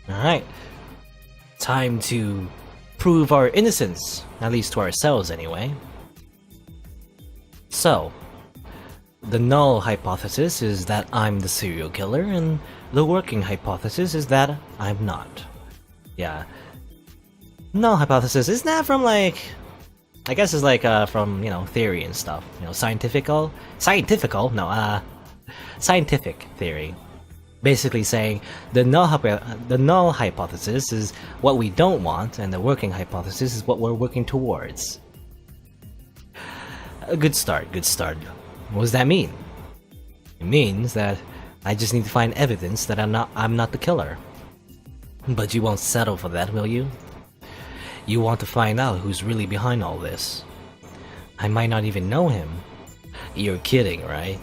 Alright. Time to prove our innocence, at least to ourselves anyway. So, the null hypothesis is that I'm the serial killer, and the working hypothesis is that I'm not. Yeah. Null hypothesis, isn't that from like... I guess it's like from, you know, theory and stuff. You know, scientific theory. Basically saying the null hypothesis is what we don't want, and the working hypothesis is what we're working towards. A good start, good start. What does that mean? It means that I just need to find evidence that I'm not the killer. But you won't settle for that, will you? You want to find out who's really behind all this. I might not even know him. You're kidding, right?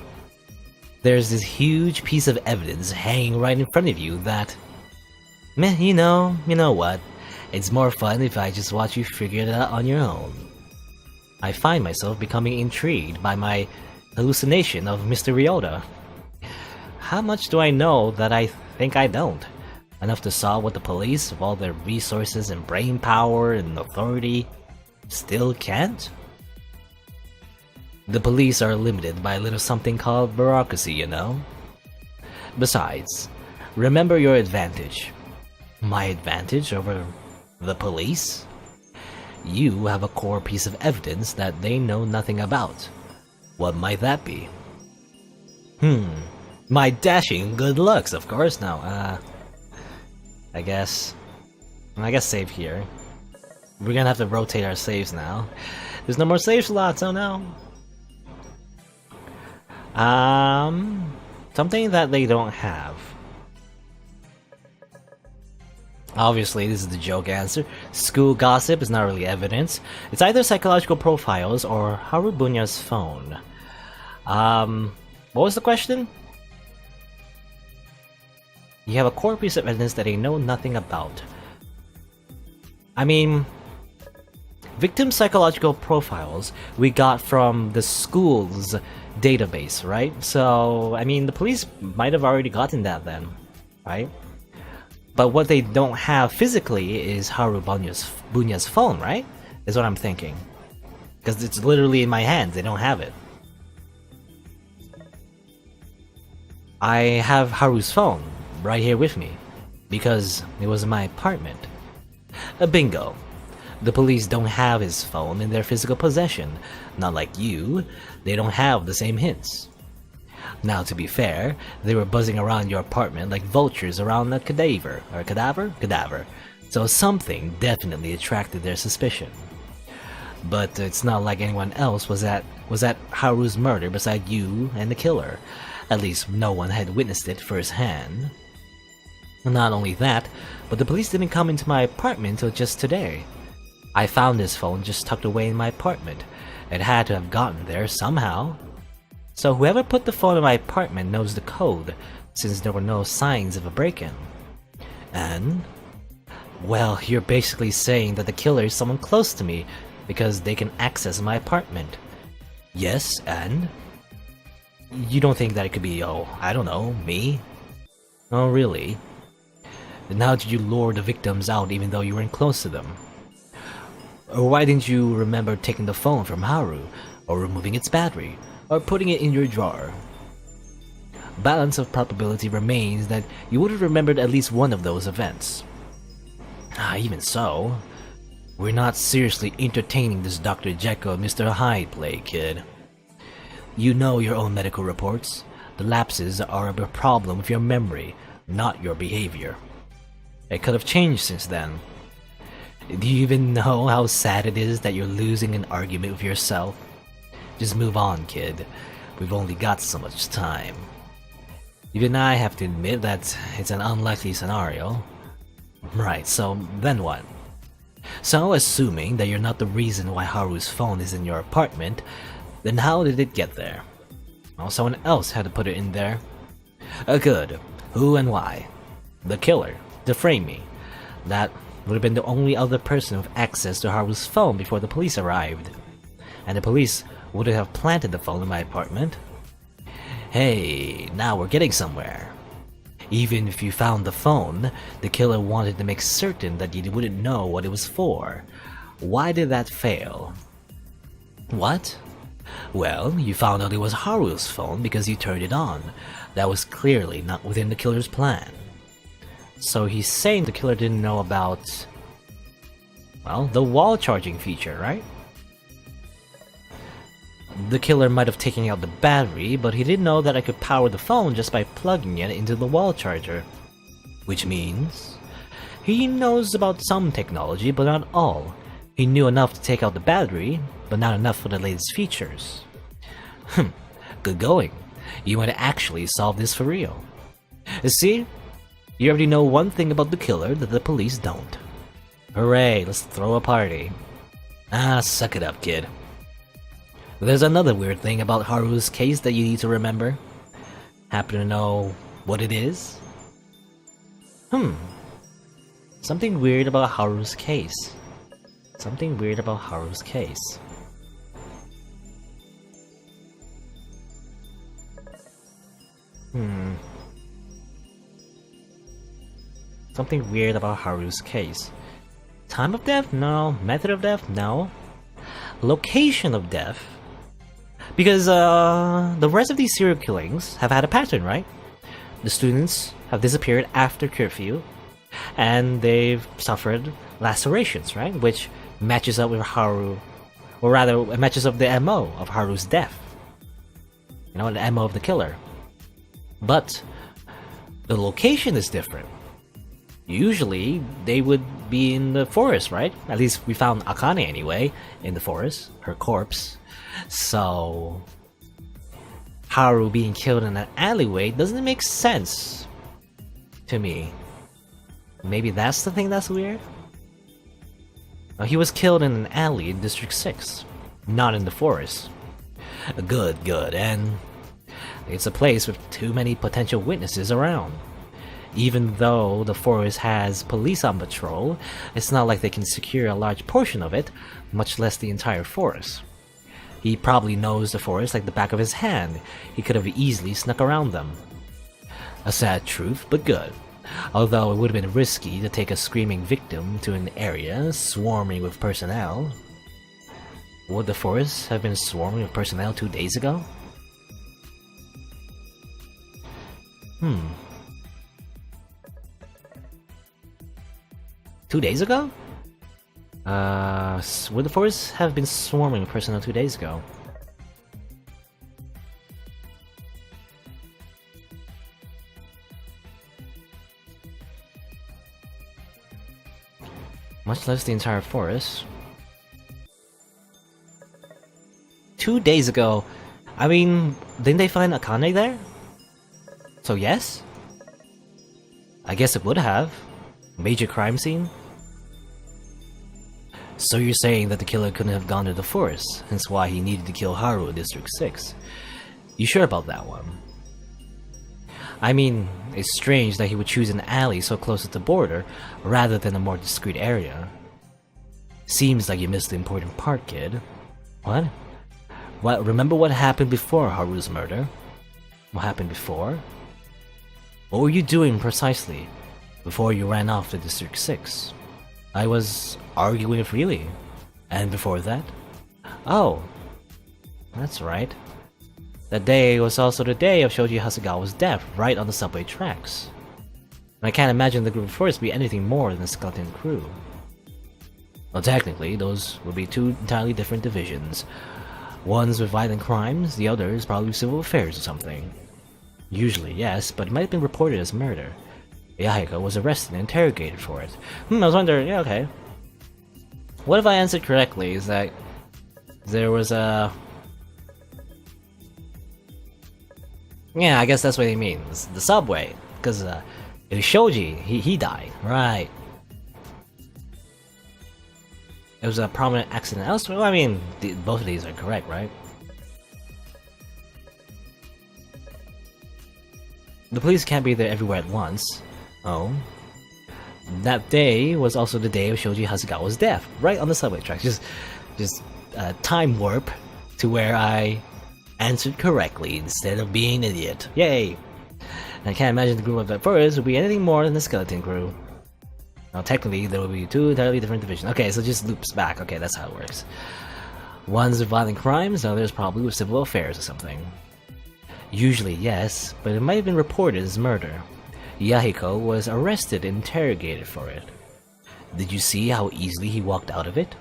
There's this huge piece of evidence hanging right in front of you that... Meh, you know what? It's more fun if I just watch you figure it out on your own. I find myself becoming intrigued by my hallucination of Mr. Ryota. How much do I know that I think I don't? Enough to solve what the police, with all their resources and brain power and authority, still can't? The police are limited by a little something called bureaucracy, you know? Besides, remember your advantage. My advantage over the police? You have a core piece of evidence that they know nothing about. What might that be? My dashing good looks, of course. Now, I guess save here. We're gonna have to rotate our saves now. There's no more save slots, oh no. Something that they don't have. Obviously, this is the joke answer. School gossip is not really evidence. It's either psychological profiles or Haru Bunya's phone. What was the question? You have a core piece of evidence that they know nothing about. I mean, victim psychological profiles we got from the school's database, right? So, I mean, the police might have already gotten that then, right? But what they don't have physically is Haru Bunya's phone, right? Is what I'm thinking. Because it's literally in my hands, they don't have it. I have Haru's phone right here with me, because it was in my apartment. Bingo. The police don't have his phone in their physical possession. Not like you, they don't have the same hints. Now, to be fair, they were buzzing around your apartment like vultures around a cadaver. Or cadaver. So something definitely attracted their suspicion. But it's not like anyone else was at Haru's murder beside you and the killer. At least no one had witnessed it firsthand. Not only that, but the police didn't come into my apartment until just today. I found his phone just tucked away in my apartment. It had to have gotten there somehow. So whoever put the phone in my apartment knows the code, since there were no signs of a break-in. And... well, you're basically saying that the killer is someone close to me, because they can access my apartment. Yes, and? You don't think that it could be, oh, I don't know, me? Oh, really? Then how did you lure the victims out even though you weren't close to them? Or why didn't you remember taking the phone from Haru, or removing its battery, or putting it in your drawer? Balance of probability remains that you would have remembered at least one of those events. Even so, we're not seriously entertaining this Dr. Jekyll and Mr. Hyde play, kid. You know your own medical reports. The lapses are a problem with your memory, not your behavior. It could have changed since then. Do you even know how sad it is that you're losing an argument with yourself? Just move on, kid. We've only got so much time. Even I have to admit that it's an unlikely scenario. Right, so then what? So, assuming that you're not the reason why Haru's phone is in your apartment, then how did it get there? Well, someone else had to put it in there. Good. Who and why? The killer, to frame me. That would have been the only other person with access to Haru's phone before the police arrived. And the police wouldn't have planted the phone in my apartment. Hey, now we're getting somewhere. Even if you found the phone, the killer wanted to make certain that you wouldn't know what it was for. Why did that fail? What? Well, you found out it was Haru's phone because you turned it on. That was clearly not within the killer's plan. So he's saying the killer didn't know about, well, the wall charging feature, right? The killer might have taken out the battery, but he didn't know that I could power the phone just by plugging it into the wall charger. Which means he knows about some technology, but not all. He knew enough to take out the battery, but not enough for the latest features. Good going. You might actually solve this for real. See? You already know one thing about the killer that the police don't. Hooray, let's throw a party. Ah, suck it up, kid. There's another weird thing about Haru's case that you need to remember. Happen to know what it is? Something weird about Haru's case. Something weird about Haru's case. Something weird about Haru's case. Time of death? No. Method of death? No. Location of death? Because the rest of these serial killings have had a pattern, right? The students have disappeared after curfew, and they've suffered lacerations, right? Which matches up with Haru, or rather, it matches up the MO of Haru's death. You know, the MO of the killer. But the location is different. Usually, they would be in the forest, right? At least we found Akane anyway, in the forest, her corpse. So, Haru being killed in an alleyway doesn't make sense to me. Maybe that's the thing that's weird? He was killed in an alley in District 6, not in the forest. Good, and it's a place with too many potential witnesses around. Even though the forest has police on patrol, it's not like they can secure a large portion of it, much less the entire forest. He probably knows the forest like the back of his hand. He could have easily snuck around them. A sad truth, but good. Although it would have been risky to take a screaming victim to an area swarming with personnel. Would the forest have been swarming with personnel 2 days ago? 2 days ago? Would the forest have been swarming with personnel 2 days ago? Much less the entire forest. 2 days ago? I mean, didn't they find Akane there? So yes? I guess it would have. Major crime scene? So you're saying that the killer couldn't have gone to the forest, hence why he needed to kill Haru in District 6. You sure about that one? I mean, it's strange that he would choose an alley so close to the border, rather than a more discreet area. Seems like you missed the important part, kid. What? Remember what happened before Haru's murder? What happened before? What were you doing precisely, before you ran off to District 6? I was arguing with Really. And before that? Oh, that's right. That day was also the day of Shoji Hasegawa's death, right on the subway tracks. And I can't imagine the group of force be anything more than a skeleton crew. Well, technically, those would be two entirely different divisions. One's with violent crimes, the other is probably civil affairs or something. Usually, yes, but it might have been reported as murder. Yahiko was arrested and interrogated for it. I was wondering, yeah, okay. What if I answered correctly? Is that there was a... Yeah, I guess that's what he means. The subway. Because it was Shoji. He died. Right. It was a prominent accident elsewhere. Well, I mean, both of these are correct, right? The police can't be there everywhere at once. Oh. That day was also the day of Shoji Hasegawa's death. Right on the subway tracks. Just time warp to where I answered correctly instead of being an idiot. Yay! I can't imagine the group of the forest would be anything more than a skeleton crew. Now, technically, there would be two entirely different divisions. Okay, so it just loops back. Okay, that's how it works. One's with violent crimes, the other's probably with civil affairs or something. Usually, yes, but it might have been reported as murder. Yahiko was arrested and interrogated for it. Did you see how easily he walked out of it?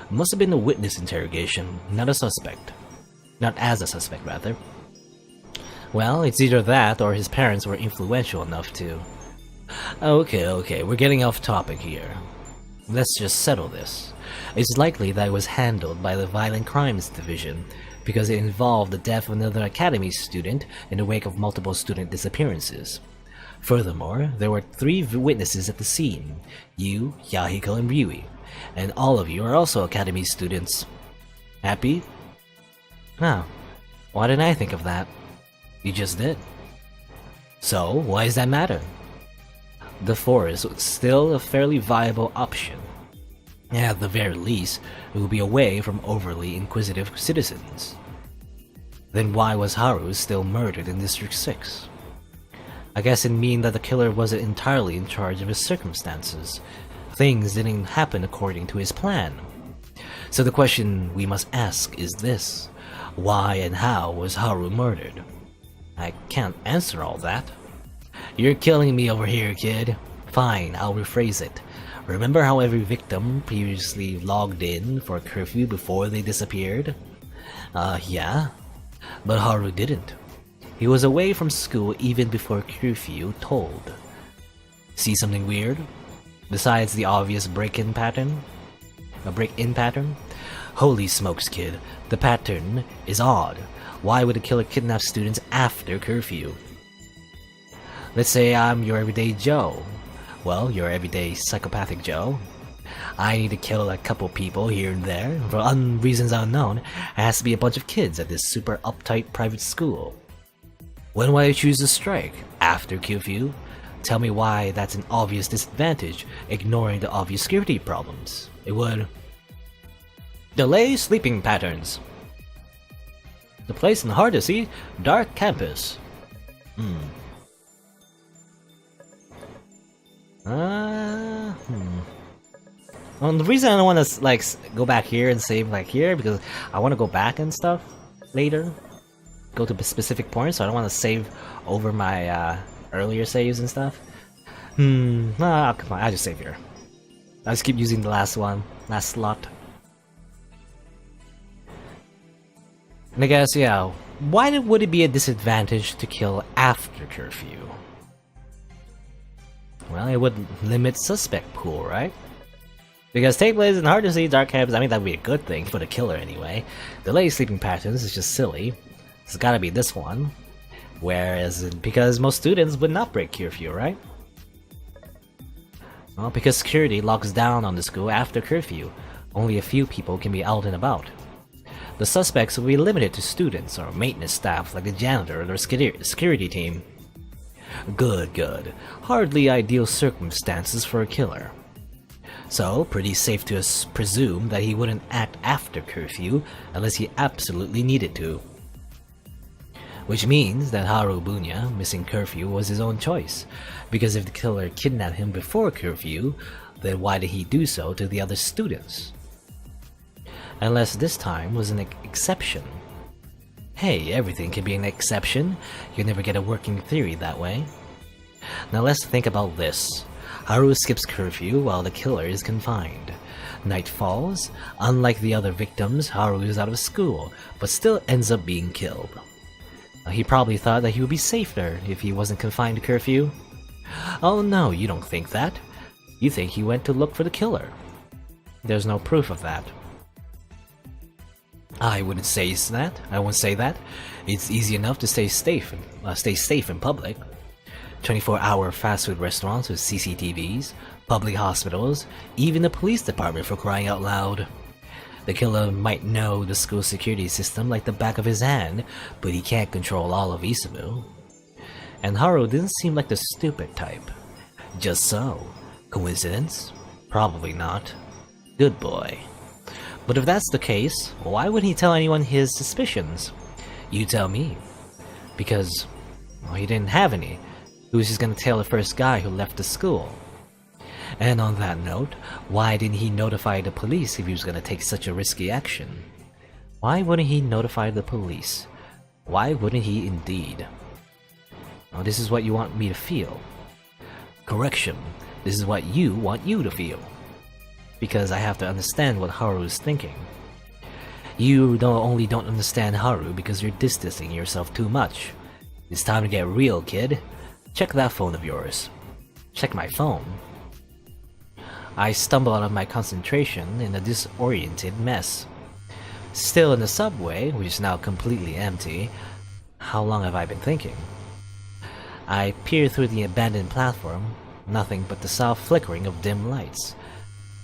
Must have been a witness interrogation, not a suspect. Not as a suspect, rather. Well, it's either that or his parents were influential enough to... Okay, we're getting off topic here. Let's just settle this. It's likely that it was handled by the Violent Crimes Division, because it involved the death of another Academy student in the wake of multiple student disappearances. Furthermore, there were 3 witnesses at the scene, you, Yahiko, and Ryui, and all of you are also Academy students. Happy? Oh, why didn't I think of that? You just did. So, why does that matter? The forest was still a fairly viable option. At the very least, it would be away from overly inquisitive citizens. Then why was Haru still murdered in District 6? I guess it means that the killer wasn't entirely in charge of his circumstances. Things didn't happen according to his plan. So the question we must ask is this: why and how was Haru murdered? I can't answer all that. You're killing me over here, kid. Fine, I'll rephrase it. Remember how every victim previously logged in for a curfew before they disappeared? Yeah. But Haru didn't. He was away from school even before curfew tolled. See something weird? Besides the obvious break-in pattern? A break-in pattern? Holy smokes, kid. The pattern is odd. Why would a killer kidnap students after curfew? Let's say I'm your everyday Joe. Well, your everyday psychopathic Joe. I need to kill a couple people here and there. For reasons unknown, it has to be a bunch of kids at this super uptight private school. When will I choose to strike? After curfew? Tell me why that's an obvious disadvantage, ignoring the obvious security problems. It would delay sleeping patterns. The place in hard to see, dark campus. The reason I don't want to like go back here and save like here because I want to go back and stuff later. Go to specific points, so I don't want to save over my earlier saves and stuff. Come on, I just save here. I just keep using the last slot. And I guess, yeah, why would it be a disadvantage to kill after curfew? Well, it would limit suspect pool, right? Because take place in hard to see dark campus, I mean that would be a good thing for the killer anyway. Delay sleeping patterns is just silly. It's gotta be this one. Whereas, because most students would not break curfew, right? Well, because security locks down on the school after curfew, only a few people can be out and about. The suspects will be limited to students or maintenance staff like the janitor or their security team. Good. Hardly ideal circumstances for a killer. So, pretty safe to presume that he wouldn't act after curfew unless he absolutely needed to. Which means that Haru Bunya missing curfew was his own choice, because if the killer kidnapped him before curfew, then why did he do so to the other students? Unless this time was an exception. Hey, everything can be an exception. You never get a working theory that way. Now let's think about this. Haru skips curfew while the killer is confined. Night falls. Unlike the other victims, Haru is out of school, but still ends up being killed. He probably thought that he would be safer if he wasn't confined to curfew. Oh no, you don't think that. You think he went to look for the killer. There's no proof of that. I wouldn't say that. I wouldn't say that. It's easy enough to stay safe in public. 24-hour fast food restaurants with CCTVs, public hospitals, even the police department for crying out loud. The killer might know the school security system like the back of his hand, but he can't control all of Izumu. And Haru didn't seem like the stupid type. Just so. Coincidence? Probably not. Good boy. But if that's the case, why would he tell anyone his suspicions? You tell me. Because, well, he didn't have any. Who's just gonna tell the first guy who left the school? And on that note, why didn't he notify the police if he was gonna take such a risky action? Why wouldn't he notify the police? Why wouldn't he indeed? Now, this is what you want me to feel. Correction, this is what you want you to feel. Because I have to understand what Haru's thinking. You only don't understand Haru because you're distancing yourself too much. It's time to get real, kid. Check that phone of yours. Check my phone. I stumble out of my concentration in a disoriented mess. Still in the subway, which is now completely empty. How long have I been thinking? I peer through the abandoned platform. Nothing but the soft flickering of dim lights.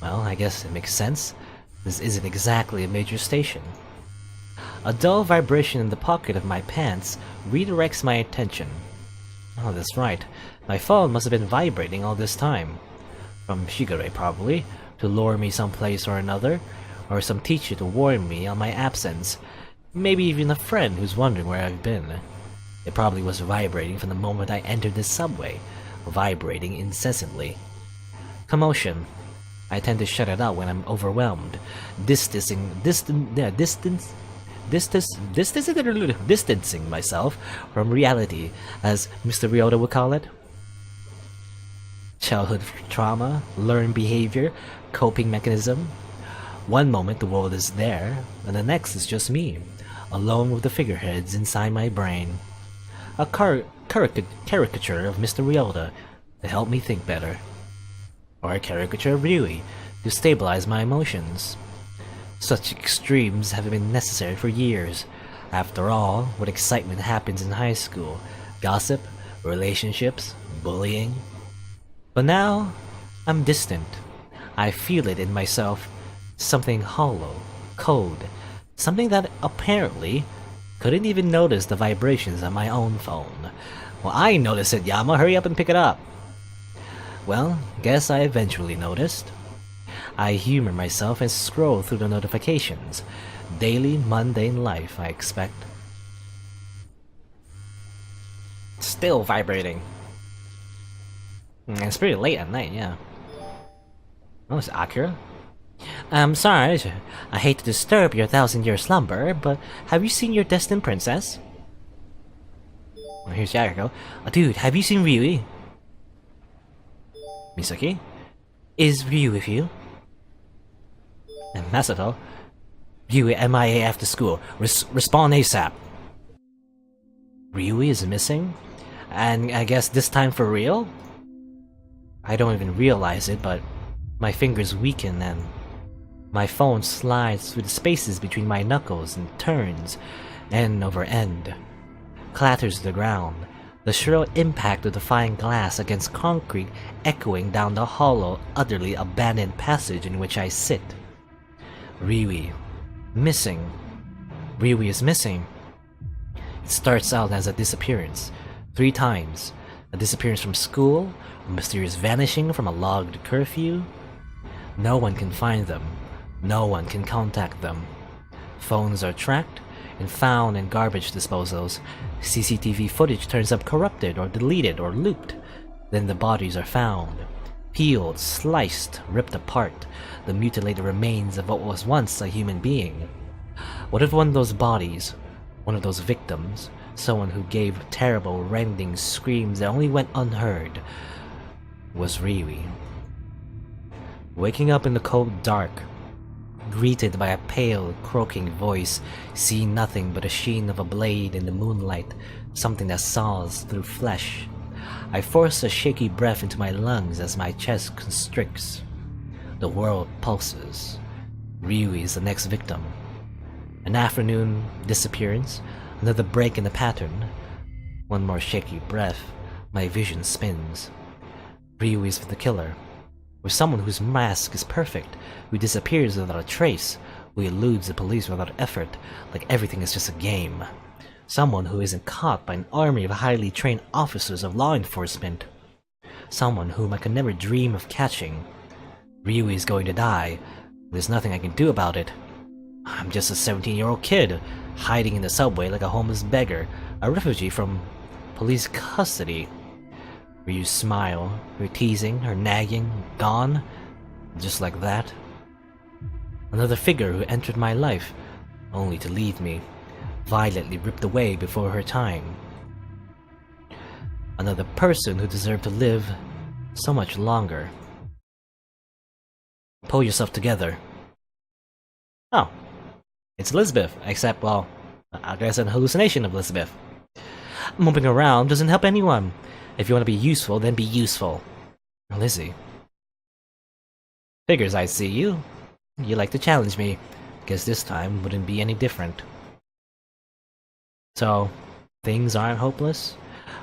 Well, I guess it makes sense. This isn't exactly a major station. A dull vibration in the pocket of my pants redirects my attention. Oh, that's right. My phone must have been vibrating all this time. From Shigure, probably, to lure me someplace or another, or some teacher to warn me on my absence. Maybe even a friend who's wondering where I've been. It probably was vibrating from the moment I entered this subway, vibrating incessantly. Commotion. I tend to shut it out when I'm overwhelmed, distancing myself from reality, as Mr. Ryota would call it. Childhood trauma, learned behavior, coping mechanism. One moment the world is there, and the next is just me, alone with the figureheads inside my brain. A caricature of Mr. Ryota to help me think better. Or a caricature of Ryui to stabilize my emotions. Such extremes have been necessary for years. After all, what excitement happens in high school? Gossip, relationships, bullying. But now, I'm distant. I feel it in myself. Something hollow, cold. Something that apparently couldn't even notice the vibrations on my own phone. Well, I noticed it, Yama. Hurry up and pick it up. Well, guess I eventually noticed. I humor myself and scroll through the notifications. Daily, mundane life, I expect. Still vibrating. It's pretty late at night, yeah. Oh, it's Akira? I'm sorry, I hate to disturb your 1,000-year slumber, but have you seen your destined princess? Well, here's Yagako. Dude, have you seen Ryui? Misaki? Is Ryu with you? And Masato? Ryui MIA after school. Respond ASAP. Ryui is missing? And I guess this time for real? I don't even realize it, but my fingers weaken and my phone slides through the spaces between my knuckles and turns, end over end. Clatters to the ground, the shrill impact of the fine glass against concrete echoing down the hollow, utterly abandoned passage in which I sit. Ryui. Missing. Ryui is missing. It starts out as a disappearance. 3 times. A disappearance from school, a mysterious vanishing from a logged curfew. No one can find them. No one can contact them. Phones are tracked and found in garbage disposals. CCTV footage turns up corrupted or deleted or looped. Then the bodies are found. Peeled, sliced, ripped apart. The mutilated remains of what was once a human being. What if one of those bodies, one of those victims, someone who gave terrible, rending screams that only went unheard, was Ryui? Waking up in the cold dark, greeted by a pale, croaking voice, see nothing but a sheen of a blade in the moonlight, something that saws through flesh. I force a shaky breath into my lungs as my chest constricts. The world pulses. Ryui is the next victim. An afternoon disappearance, another break in the pattern. One more shaky breath, my vision spins. Ryui is the killer. Or someone whose mask is perfect, who disappears without a trace, who eludes the police without effort, like everything is just a game. Someone who isn't caught by an army of highly trained officers of law enforcement. Someone whom I could never dream of catching. Ryui is going to die. There's nothing I can do about it. I'm just a 17-year-old kid, hiding in the subway like a homeless beggar, a refugee from police custody. Ryu's smile, her teasing, her nagging, gone, just like that. Another figure who entered my life, only to leave me, violently ripped away before her time. Another person who deserved to live so much longer. Pull yourself together. Oh, it's Elizabeth, except, well, I guess an hallucination of Elizabeth. Moping around doesn't help anyone. If you want to be useful, then be useful. Lizzie. Figures I see you. You like to challenge me. Guess this time wouldn't be any different. So, things aren't hopeless?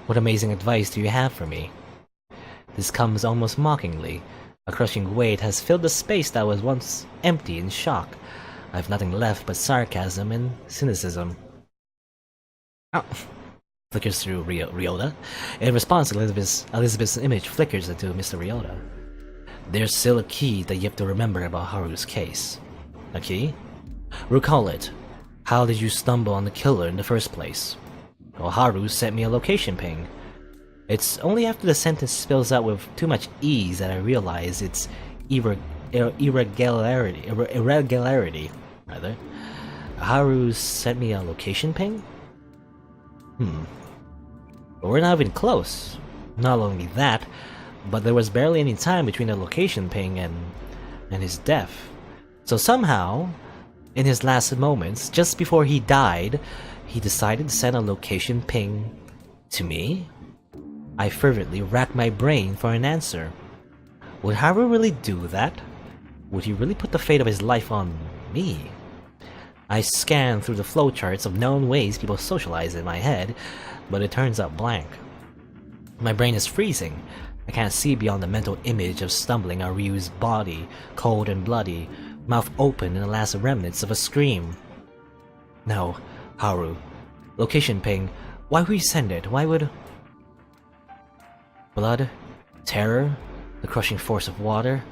What amazing advice do you have for me? This comes almost mockingly. A crushing weight has filled the space that was once empty in shock. I have nothing left but sarcasm and cynicism. Oh. Flickers through Ryota. In response, Elizabeth's image flickers into Mr. Ryota. There's still a key that you have to remember about Haru's case. A key? Recall it. How did you stumble on the killer in the first place? Well, Haru sent me a location ping. It's only after the sentence spills out with too much ease that I realize its irregularity. Haru sent me a location ping? But we're not even close. Not only that, but there was barely any time between the location ping and his death. So somehow, in his last moments, just before he died, he decided to send a location ping to me? I fervently racked my brain for an answer. Would Haru really do that? Would he really put the fate of his life on me? I scanned through the flowcharts of known ways people socialize in my head, but it turns out blank. My brain is freezing. I can't see beyond the mental image of stumbling on Ryu's body, cold and bloody, mouth open in the last remnants of a scream. No, Haru. Location ping. Why would you send it? Why would... Blood? Terror? The crushing force of water?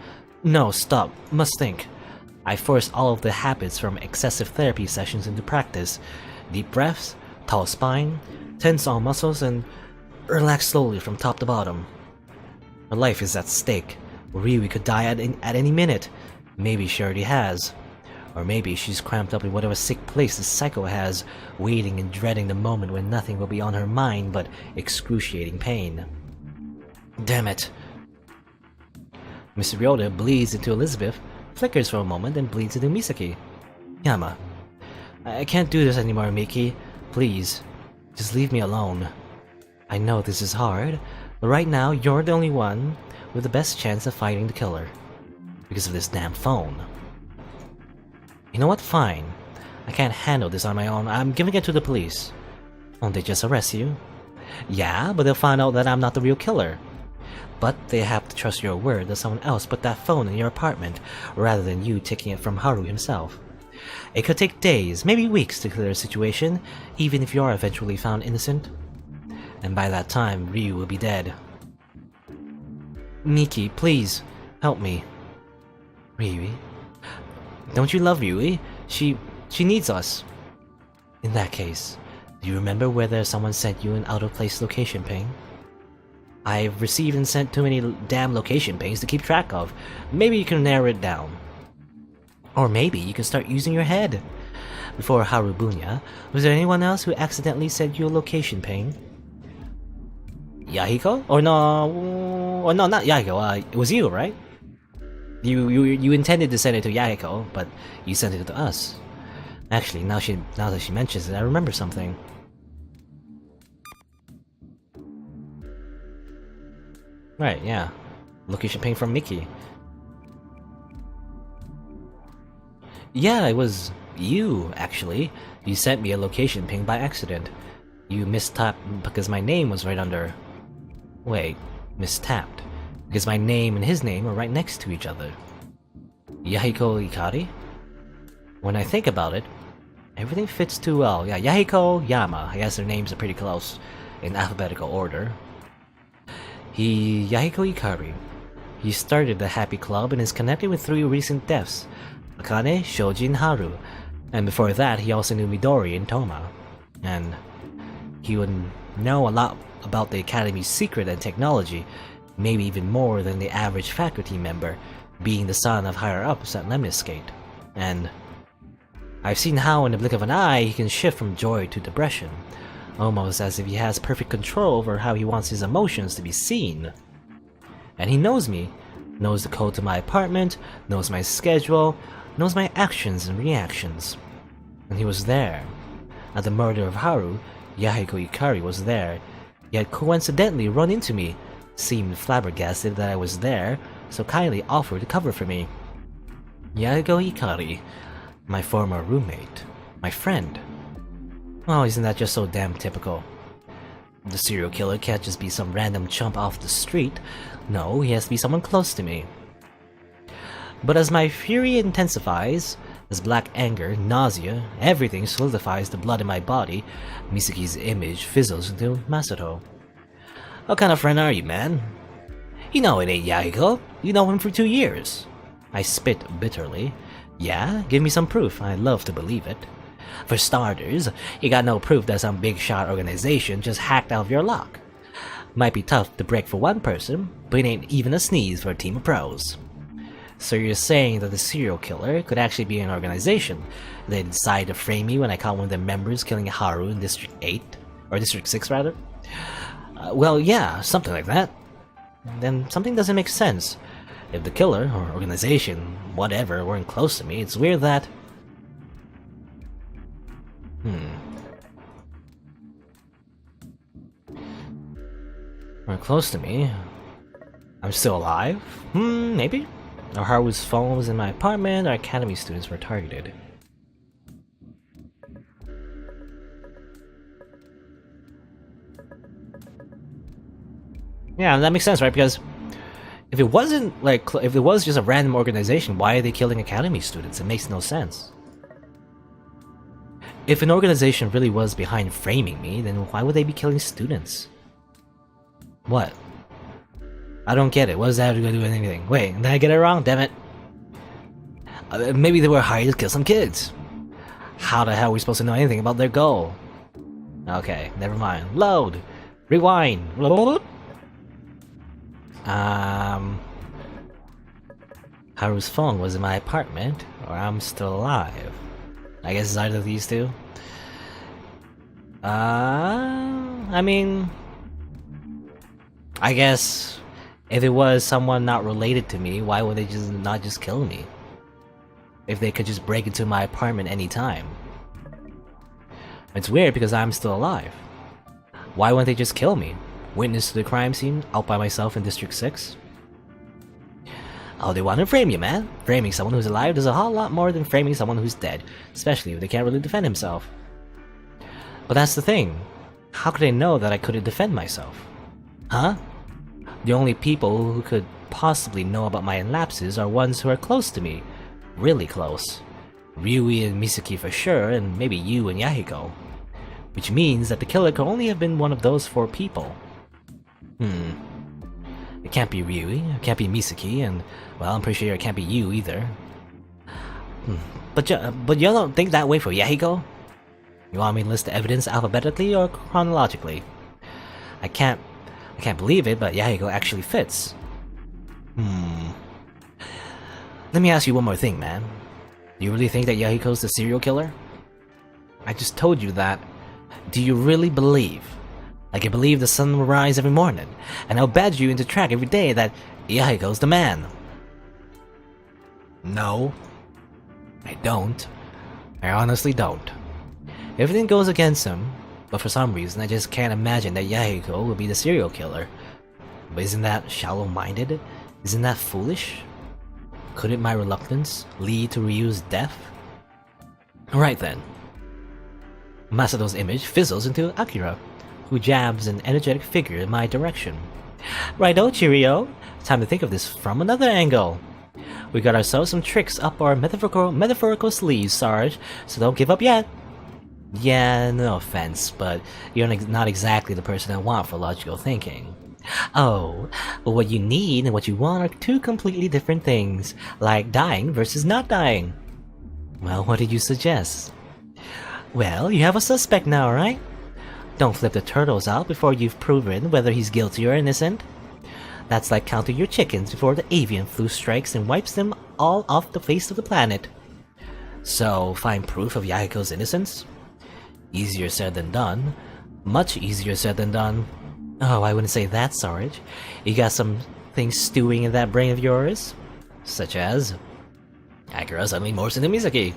No, stop. Must think. I forced all of the habits from excessive therapy sessions into practice. Deep breaths, tall spine, tense all muscles, and relax slowly from top to bottom. Her life is at stake. Ryu could die at any minute. Maybe she already has. Or maybe she's cramped up in whatever sick place the psycho has, waiting and dreading the moment when nothing will be on her mind but excruciating pain. Damn it. Mr. Ryota bleeds into Elizabeth, flickers for a moment, and bleeds into Misaki. Yama. I can't do this anymore, Miki. Please. Just leave me alone. I know this is hard, but right now you're the only one with the best chance of fighting the killer. Because of this damn phone. You know what? Fine. I can't handle this on my own. I'm giving it to the police. Won't they just arrest you? Yeah, but they'll find out that I'm not the real killer. But they have to trust your word that someone else put that phone in your apartment, rather than you taking it from Haru himself. It could take days, maybe weeks to clear the situation, even if you are eventually found innocent. And by that time, Ryu will be dead. Miki, please, help me. Ryui? Don't you love Ryui? She needs us. In that case, do you remember whether someone sent you an out-of-place location ping? I've received and sent too many damn location pings to keep track of. Maybe you can narrow it down. Or maybe you can start using your head. Before Harubunya, was there anyone else who accidentally sent you a location ping? Yahiko? Or no, not Yahiko. It was you, right? You intended to send it to Yahiko, but you sent it to us. Actually, now that she mentions it, I remember something. Right, yeah. Location ping from Miki. Yeah, it was you, actually. You sent me a location ping by accident. You mistapped because my name was right under... Wait, mistapped. Because my name and his name are right next to each other. Yahiko Ikari? When I think about it, everything fits too well. Yeah, Yahiko, Yama. I guess their names are pretty close in alphabetical order. Yahiko Ikari. He started the Happy Club and is connected with 3 recent deaths. Akane, Shoji, and Haru. And before that, he also knew Midori and Toma. And he would know a lot about the Academy's secret and technology, maybe even more than the average faculty member, being the son of higher-ups at Lemniscate. And I've seen how in the blink of an eye he can shift from joy to depression, almost as if he has perfect control over how he wants his emotions to be seen. And he knows me, knows the code to my apartment, knows my schedule, knows my actions and reactions. And he was there. At the murder of Haru, Yahiko Ikari was there. He had coincidentally run into me, seemed flabbergasted that I was there, so kindly offered to cover for me. Yahiko Ikari, my former roommate, my friend. Oh, isn't that just so damn typical? The serial killer can't just be some random chump off the street. No, he has to be someone close to me. But as my fury intensifies, as black anger, nausea, everything solidifies the blood in my body, Misaki's image fizzles into Masato. What kind of friend are you, man? You know it ain't Yahiko. You know him for 2 years. I spit bitterly. Yeah? Give me some proof. I'd love to believe it. For starters, you got no proof that some big shot organization just hacked out of your lock. Might be tough to break for one person, but it ain't even a sneeze for a team of pros. So you're saying that the serial killer could actually be an organization. They decide to frame me when I caught one of their members killing Haru in District 8? Or District 6, rather? Well, yeah, something like that. Then something doesn't make sense. If the killer, or organization, whatever, weren't close to me, it's weird that... Weren't close to me. I'm still alive? Maybe? Or Haru's phone was in my apartment, or academy students were targeted. Yeah, that makes sense, right? Because if it wasn't like, if it was just a random organization, why are they killing academy students? It makes no sense. If an organization really was behind framing me, then why would they be killing students? What? I don't get it. What does that have to do with anything? Wait, did I get it wrong? Damn it. Maybe they were hired to kill some kids. How the hell are we supposed to know anything about their goal? Okay, never mind. Load! Rewind! Haru's phone was in my apartment, or I'm still alive. I guess it's either of these two. I mean... I guess... if it was someone not related to me, why would they not just kill me? If they could just break into my apartment anytime. It's weird because I'm still alive. Why wouldn't they just kill me? Witness to the crime scene, out by myself in District 6? Oh, they want to frame you, man. Framing someone who's alive does a whole lot more than framing someone who's dead, especially if they can't really defend himself. But that's the thing. How could they know that I couldn't defend myself? Huh? The only people who could possibly know about my lapses are ones who are close to me. Really close. Ryui and Misaki for sure, and maybe you and Yahiko. Which means that the killer could only have been one of those 4 people. It can't be Ryui, it can't be Misaki, and, well, I'm pretty sure it can't be you either. But you don't think that way for Yahiko? You want me to list the evidence alphabetically or chronologically? I can't believe it, but Yahiko actually fits. Let me ask you one more thing, man. Do you really think that Yahiko's the serial killer? I just told you that. Do you really believe? Like you believe the sun will rise every morning, and I'll badge you into track every day that Yahiko's the man? No. I don't. I honestly don't. Everything goes against him, but for some reason I just can't imagine that Yahiko will be the serial killer. But isn't that shallow-minded? Isn't that foolish? Couldn't my reluctance lead to Ryu's death? Alright then. Masato's image fizzles into Akira, who jabs an energetic figure in my direction. Righto, cheerio! Time to think of this from another angle. We got ourselves some tricks up our metaphorical sleeves, Sarge, so don't give up yet. Yeah, no offense, but you're not exactly the person I want for logical thinking. Oh, but what you need and what you want are 2 completely different things, like dying versus not dying. Well, what did you suggest? Well, you have a suspect now, right? Don't flip the turtles out before you've proven whether he's guilty or innocent. That's like counting your chickens before the avian flu strikes and wipes them all off the face of the planet. So, find proof of Yahiko's innocence? Easier said than done. Much easier said than done. Oh, I wouldn't say that, Sarge. You got some things stewing in that brain of yours? Such as... Akira suddenly morphs into Misaki.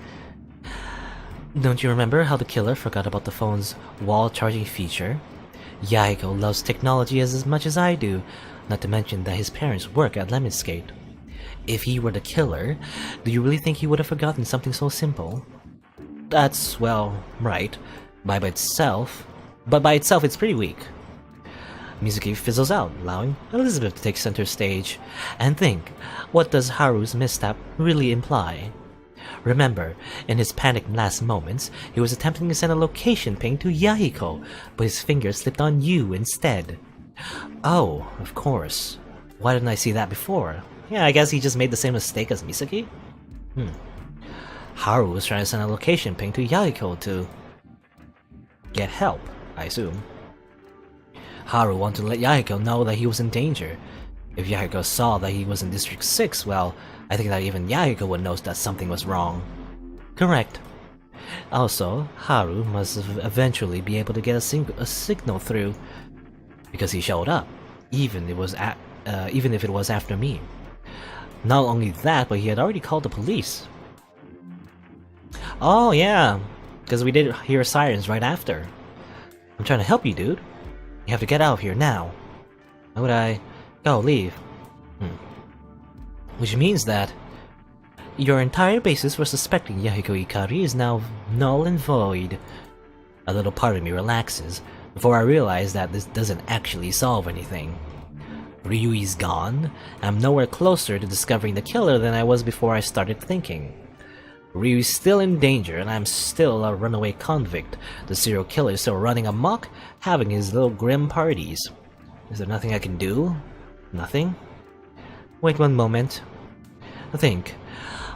Don't you remember how the killer forgot about the phone's wall charging feature? Yahiko loves technology as much as I do, not to mention that his parents work at Lemon Skate. If he were the killer, do you really think he would have forgotten something so simple? That's, well, right. But by itself it's pretty weak. Mizuki fizzles out, allowing Elizabeth to take center stage. And think, what does Haru's misstep really imply? Remember, in his panicked last moments, he was attempting to send a location ping to Yahiko, but his finger slipped on you instead. Oh, of course. Why didn't I see that before? Yeah, I guess he just made the same mistake as Misaki? Haru was trying to send a location ping to Yahiko to... get help, I assume. Haru wanted to let Yahiko know that he was in danger. If Yahiko saw that he was in District 6, well, I think that even Yahiko would know that something was wrong. Correct. Also, Haru must eventually be able to get a signal through, because he showed up, even if it was after me. Not only that, but he had already called the police. Oh yeah, because we did hear sirens right after. I'm trying to help you, dude. You have to get out of here now. Why would I... Go, leave. Which means that your entire basis for suspecting Yahiko Ikari is now null and void. A little part of me relaxes, before I realize that this doesn't actually solve anything. Ryui's gone. I'm nowhere closer to discovering the killer than I was before I started thinking. Ryui's still in danger, and I'm still a runaway convict. The serial killer is still running amok, having his little grim parties. Is there nothing I can do? Nothing? Wait one moment. Think.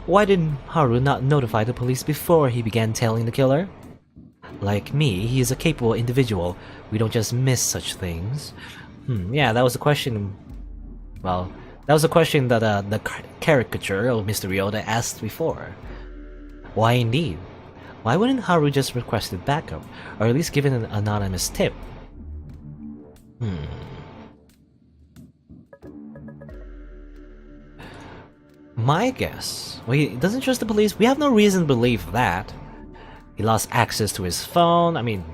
Why did Haru not notify the police before he began tailing the killer? Like me, he is a capable individual. We don't just miss such things. Yeah, that was a question... Well, that was a question that the caricature of Mr. Ryoda asked before. Why indeed? Why wouldn't Haru just requested backup, or at least given an anonymous tip? My guess... Well, he doesn't trust the police. We have no reason to believe that. He lost access to his phone. I mean,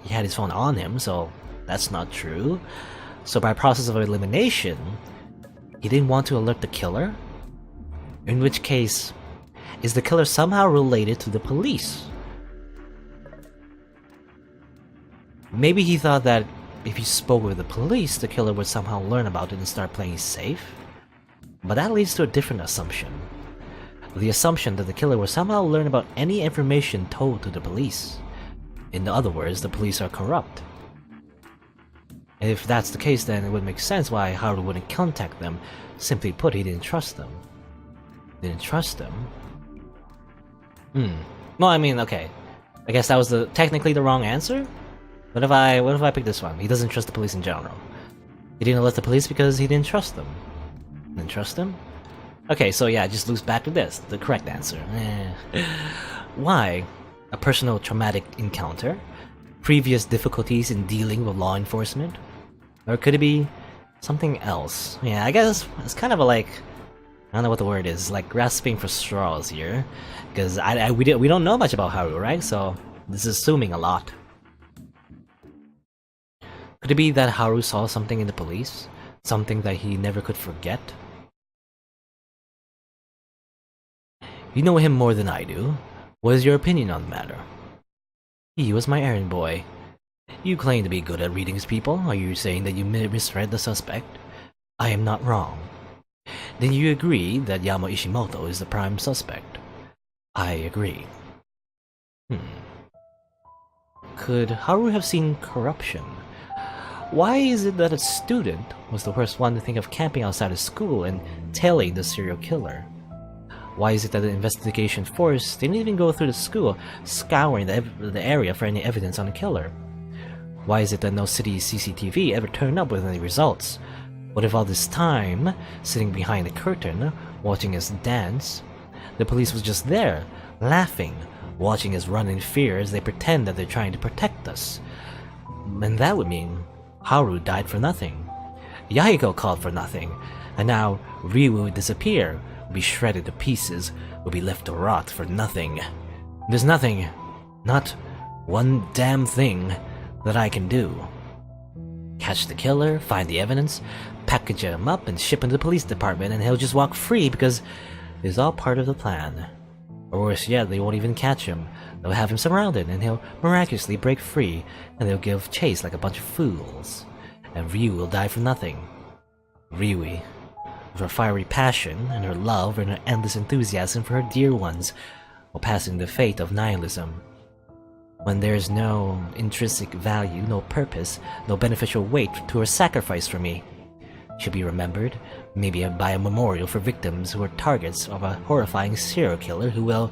he had his phone on him, so that's not true. So by process of elimination, he didn't want to alert the killer? In which case, is the killer somehow related to the police? Maybe he thought that if he spoke with the police, the killer would somehow learn about it and start playing safe? But that leads to a different assumption. The assumption that the killer will somehow learn about any information told to the police. In other words, the police are corrupt. And if that's the case, then it would make sense why Haru wouldn't contact them. Simply put, he didn't trust them. Didn't trust them? Well, I mean, okay. I guess that was technically the wrong answer? What if I pick this one? He doesn't trust the police in general. He didn't alert the police because he didn't trust them. Didn't trust them? Okay, so yeah, just loops back to this, the correct answer. Why? A personal traumatic encounter? Previous difficulties in dealing with law enforcement? Or could it be something else? Yeah, I guess it's kind of a like... I don't know what the word is, like grasping for straws here. Because we don't know much about Haru, right? So this is assuming a lot. Could it be that Haru saw something in the police? Something that he never could forget? You know him more than I do. What is your opinion on the matter? He was my errand boy. You claim to be good at reading people. Are you saying that you misread the suspect? I am not wrong. Then you agree that Yama Ishimoto is the prime suspect? I agree. Could Haru have seen corruption? Why is it that a student was the first one to think of camping outside of school and tailing the serial killer? Why is it that the investigation force didn't even go through the school, scouring the area for any evidence on the killer? Why is it that no city CCTV ever turned up with any results? What if all this time, sitting behind the curtain, watching us dance, the police was just there, laughing, watching us run in fear as they pretend that they're trying to protect us? And that would mean Haru died for nothing, Yahiko called for nothing, and now Ryu would disappear, would be shredded to pieces, would be left to rot for nothing. There's nothing, not one damn thing, that I can do. Catch the killer, find the evidence, package him up and ship him to the police department, and he'll just walk free because it's all part of the plan. Or worse yet, they won't even catch him. They'll have him surrounded and he'll miraculously break free, and they'll give chase like a bunch of fools. And Ryu will die for nothing. Ryui, with her fiery passion and her love and her endless enthusiasm for her dear ones, will pass in the fate of nihilism. When there's no intrinsic value, no purpose, no beneficial weight to her sacrifice for me, she'll be remembered, maybe by a memorial for victims who are targets of a horrifying serial killer who will,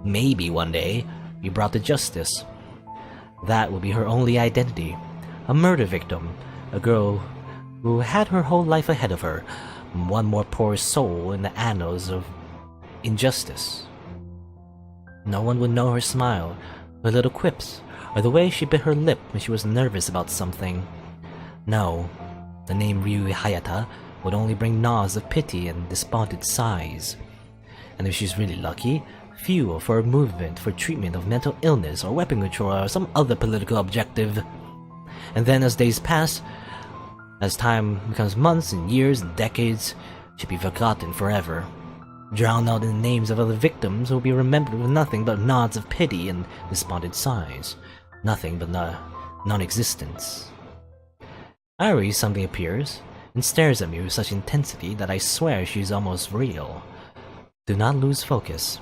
maybe one day, be brought to justice. That will be her only identity, a murder victim, a girl who had her whole life ahead of her, one more poor soul in the annals of injustice. No one would know her smile, her little quips, or the way she bit her lip when she was nervous about something. No, the name Ryui Hayata would only bring gnaws of pity and despondent sighs. And if she's really lucky, fuel for a movement for treatment of mental illness or weapon control or some other political objective. And then as days pass, as time becomes months and years and decades, she'll be forgotten forever. Drowned out in the names of other victims who will be remembered with nothing but nods of pity and despondent sighs. Nothing but non-existence. Ari suddenly appears and stares at me with such intensity that I swear she's almost real. Do not lose focus.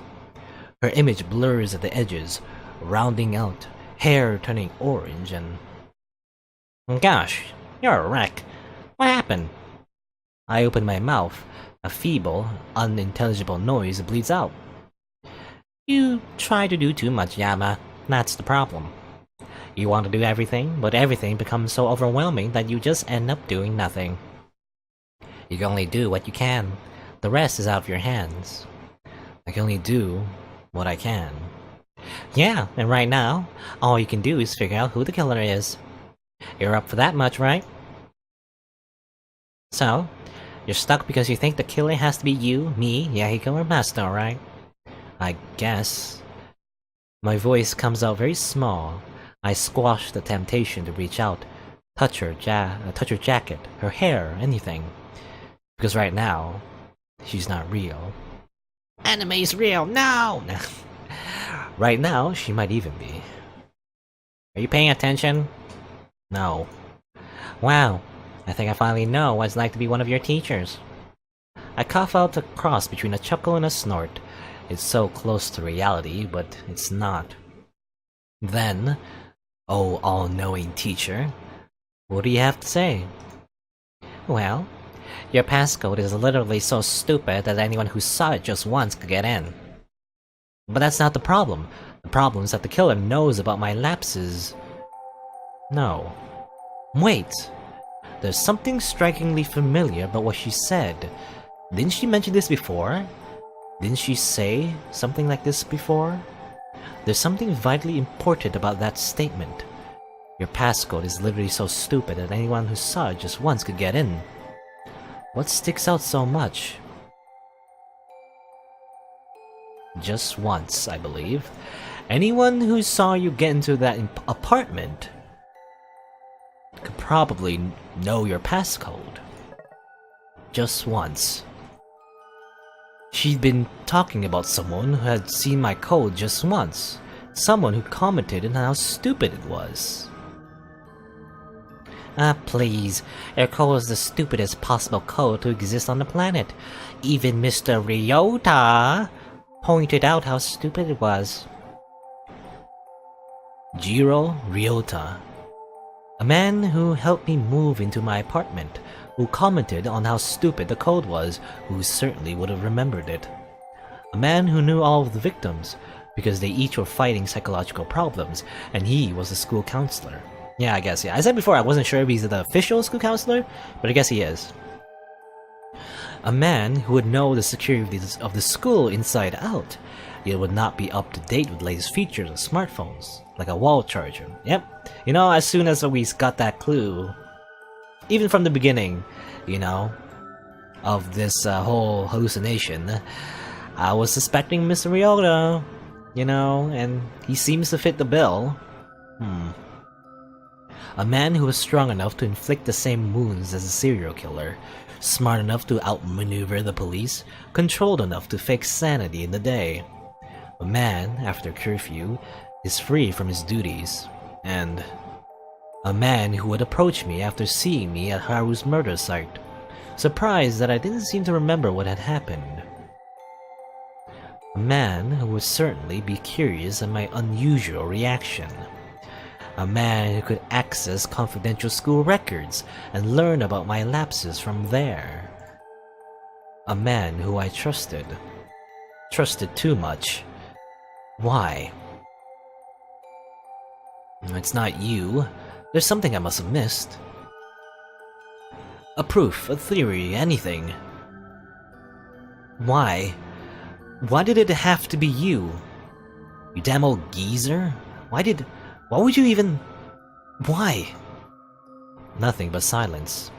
Her image blurs at the edges, rounding out, hair turning orange, and... Gosh, you're a wreck. What happened? I open my mouth. A feeble, unintelligible noise bleeds out. You try to do too much, Yama. That's the problem. You want to do everything, but everything becomes so overwhelming that you just end up doing nothing. You can only do what you can. The rest is out of your hands. I can only do what I can. Yeah, and right now, all you can do is figure out who the killer is. You're up for that much, right? So, you're stuck because you think the killer has to be you, me, Yahiko, or Masto, right? I guess. My voice comes out very small. I squash the temptation to reach out, touch her jacket, her hair, anything. Because right now, she's not real. Anime's real, no! Right now, she might even be. Are you paying attention? No. Wow, I think I finally know what it's like to be one of your teachers. I cough out a cross between a chuckle and a snort. It's so close to reality, but it's not. Then, oh all-knowing teacher, what do you have to say? Well, your passcode is literally so stupid that anyone who saw it just once could get in. But that's not the problem. The problem is that the killer knows about my lapses. No. Wait. There's something strikingly familiar about what she said. Didn't she mention this before? Didn't she say something like this before? There's something vitally important about that statement. Your passcode is literally so stupid that anyone who saw it just once could get in. What sticks out so much? Just once, I believe. Anyone who saw you get into that apartment could probably know your passcode. Just once. She'd been talking about someone who had seen my code just once. Someone who commented on how stupid it was. Ah, please. Your code is the stupidest possible code to exist on the planet. Even Mr. Ryota pointed out how stupid it was. Jiro Ryota. A man who helped me move into my apartment, who commented on how stupid the code was, who certainly would have remembered it. A man who knew all of the victims, because they each were fighting psychological problems, and he was a school counselor. Yeah, I guess, yeah. I said before I wasn't sure if he's the official school counselor, but I guess he is. A man who would know the security of the school inside out, yet would not be up to date with latest features of smartphones, like a wall charger. Yep. You know, as soon as we got that clue, even from the beginning, you know, of this whole hallucination, I was suspecting Mr. Ryota, you know, and he seems to fit the bill. A man who was strong enough to inflict the same wounds as a serial killer, smart enough to outmaneuver the police, controlled enough to fake sanity in the day. A man, after curfew, is free from his duties, and a man who would approach me after seeing me at Haru's murder site, surprised that I didn't seem to remember what had happened. A man who would certainly be curious at my unusual reaction. A man who could access confidential school records and learn about my lapses from there. A man who I trusted. Trusted too much. Why? It's not you. There's something I must have missed. A proof, a theory, anything. Why? Why did it have to be you? You damn old geezer? Why would you even... Why? Nothing but silence.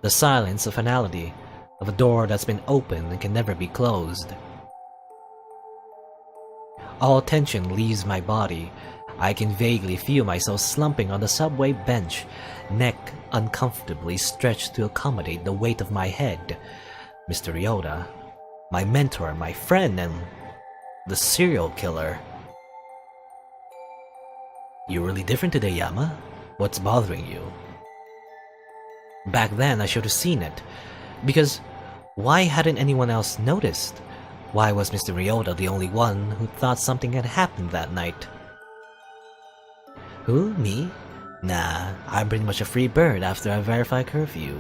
The silence of finality, of a door that's been opened and can never be closed. All tension leaves my body. I can vaguely feel myself slumping on the subway bench, neck uncomfortably stretched to accommodate the weight of my head. Mr. Ryota, my mentor, my friend, and the serial killer. You're really different today, Yama. What's bothering you? Back then, I should have seen it. Because why hadn't anyone else noticed? Why was Mr. Ryota the only one who thought something had happened that night? Who? Me? Nah, I'm pretty much a free bird after I verify curfew.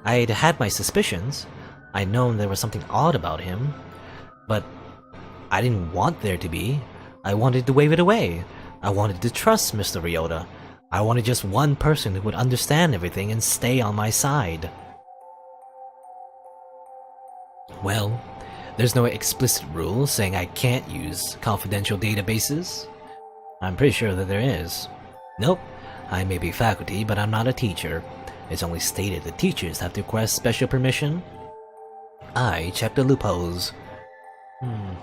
I'd had my suspicions. I'd known there was something odd about him. But I didn't want there to be. I wanted to wave it away. I wanted to trust Mr. Ryota. I wanted just one person who would understand everything and stay on my side. Well, there's no explicit rule saying I can't use confidential databases. I'm pretty sure that there is. Nope, I may be faculty, but I'm not a teacher. It's only stated that teachers have to request special permission. I check the loopholes. And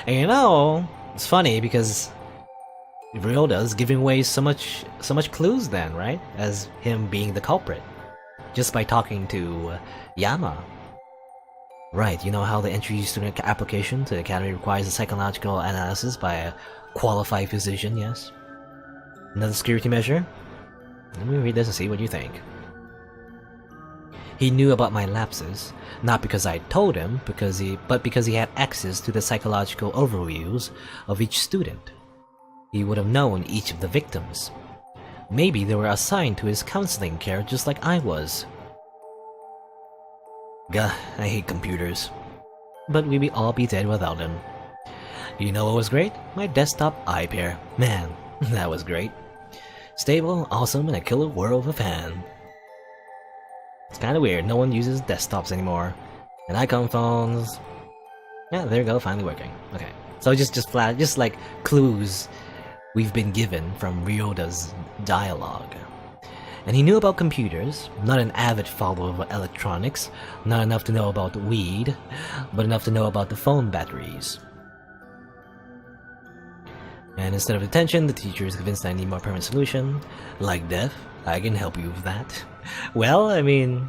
you know, it's funny because Ryota's giving away so much clues then, right? As him being the culprit. Just by talking to Yama. Right, you know how the entry student application to the academy requires a psychological analysis by a qualified physician, yes? Another security measure? Let me read this and see what you think. He knew about my lapses, not because I told him, but because he had access to the psychological overviews of each student. He would have known each of the victims. Maybe they were assigned to his counseling care just like I was. Gah, I hate computers. But we'd all be dead without them. You know what was great? My desktop iPair. Man, that was great. Stable, awesome, and a killer world of a fan. It's kinda weird, no one uses desktops anymore. And icon phones... Yeah, there you go, finally working. Okay. So just like clues we've been given from Ryota's dialogue. And he knew about computers, not an avid follower of electronics, not enough to know about weed, but enough to know about the phone batteries. And instead of detention, the teacher is convinced I need more permanent solution. Like death, I can help you with that. Well, I mean,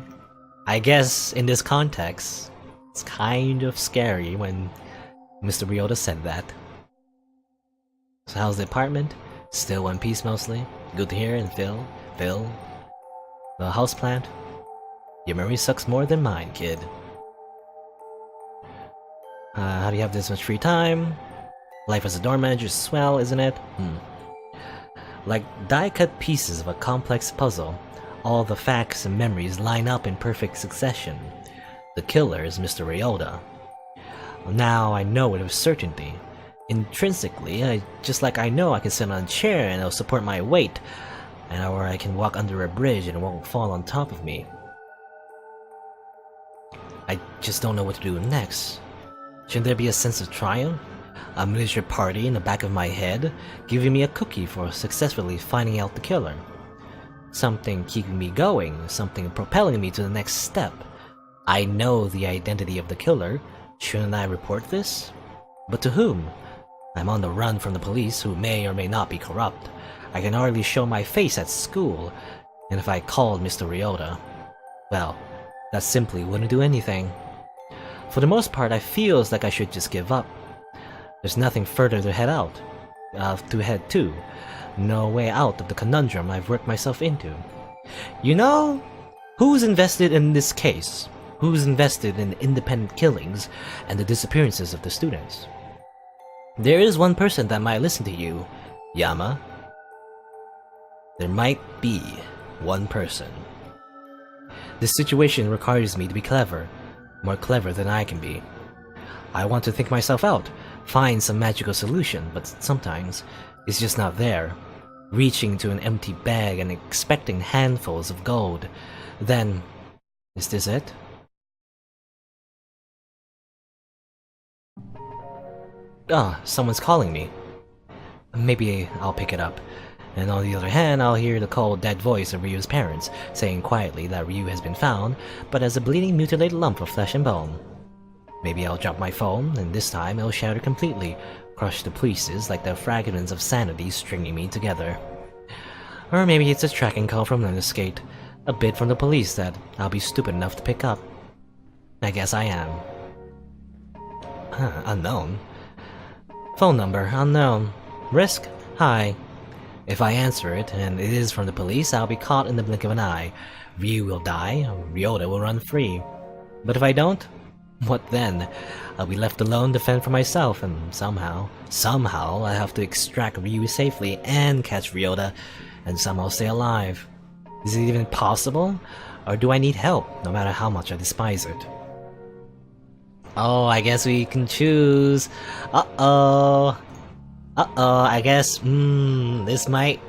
I guess in this context, it's kind of scary when Mr. Ryota said that. So how's the apartment? Still one piece mostly. Good to hear, and Phil. The houseplant? Your memory sucks more than mine, kid. How do you have this much free time? Life as a dorm manager is swell, isn't it? Like die-cut pieces of a complex puzzle, all the facts and memories line up in perfect succession. The killer is Mr. Ryota. Now I know it with certainty. Intrinsically, just like I know I can sit on a chair and it'll support my weight, or I can walk under a bridge and it won't fall on top of me. I just don't know what to do next. Shouldn't there be a sense of triumph? A miniature party in the back of my head, giving me a cookie for successfully finding out the killer. Something keeping me going, something propelling me to the next step. I know the identity of the killer. Shouldn't I report this? But to whom? I'm on the run from the police, who may or may not be corrupt. I can hardly show my face at school, and if I called Mr. Ryota, well, that simply wouldn't do anything. For the most part, I feels like I should just give up. There's nothing further to head to. No way out of the conundrum I've worked myself into. You know, who's invested in this case? Who's invested in independent killings and the disappearances of the students? There is one person that might listen to you, Yama. There might be one person. This situation requires me to be clever, more clever than I can be. I want to think myself out, find some magical solution, but sometimes it's just not there. Reaching to an empty bag and expecting handfuls of gold. Then, is this it? Ah, someone's calling me. Maybe I'll pick it up. And on the other hand, I'll hear the cold, dead voice of Ryu's parents, saying quietly that Ryu has been found, but as a bleeding, mutilated lump of flesh and bone. Maybe I'll drop my phone, and this time it'll shatter completely, crushed to pieces like the fragments of sanity stringing me together. Or maybe it's a tracking call from Lemniscate, a bid from the police that I'll be stupid enough to pick up. I guess I am. Unknown. Phone number, unknown. Risk, high. If I answer it, and it is from the police, I'll be caught in the blink of an eye. Ryu will die, Ryota will run free. But if I don't, what then? I'll be left alone to fend for myself, and somehow I have to extract Ryu safely and catch Ryota, and somehow stay alive. Is it even possible? Or do I need help, no matter how much I despise it? Oh, I guess we can choose. Uh-oh, I guess, this might